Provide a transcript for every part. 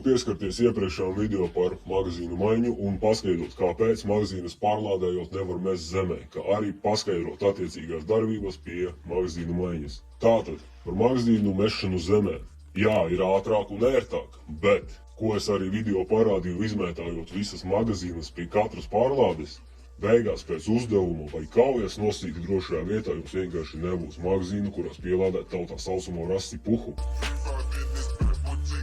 pieskarties iepriekšējām video par magazīnu maiņu un paskaidrot, kāpēc magazīnus pārlādējot nevar mest zemē, kā arī paskaidrot attiecīgās darbības pie magazīnu maiņas. Tātad, par magazīnu mešanu zemē. Jā, ir ātrāk un ērtāk, bet, ko es arī video parādīju izmētājot visas magazīnas pie katras pārlādes, beigās pēc uzdevuma vai kaujas nosīt drošajā vietā jums vienkārši nebūs magazīnu, kurās pielādēt tautā saucamo rasti puhu.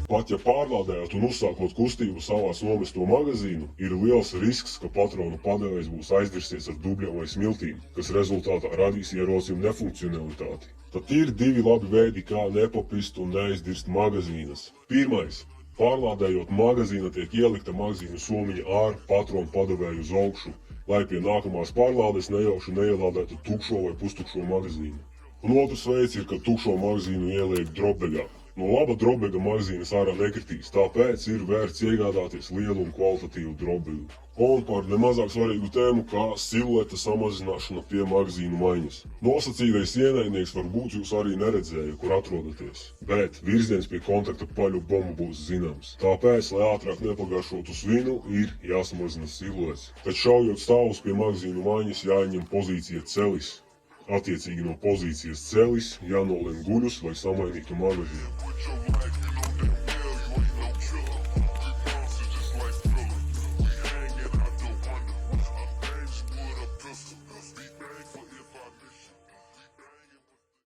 Pat ja pārlādējot un uzsākot kustību savās nomesto magazīnu, ir liels risks, ka patronu padevējs būs aizdirsies ar dubļiem vai smiltīm, kas rezultātā radīs ierosījumu nefunkcionalitāti. Tad ir divi labi veidi, kā nepapist un neaizdirst magazīnas. Pirmais. Pārlādējot magazīna tiek ielikta magazīnu somiņa ar patronu padevēju uz augšu, lai pie nākamās pārlādes nejauši neielādētu tukšo vai pustukšo magazīnu. Un otrs veids ir, ka tukšo magazīnu ieliek drobegā. No laba drobega magazīnas ārā nekritīs, tāpēc ir vērts iegādāties lielu un kvalitatīvu drobegu. Un par nemazāk svarīgu tēmu, kā silueta samazināšana pie magazīnu maiņas. Nosacītais ienaidnieks varbūt jūs arī neredzēja, kur atrodaties, bet virziens pie kontakta paļu bombu būs zināms. Tāpēc, lai ātrāk nepagāšotu svinu, ir jāsamazina siluets. Tad šaujot stāvus pie magazīnu maiņas jāņem pozīcija celis. Attiecīgi no pozīcijas celis jānolem guļus, lai samainītu magazīnu.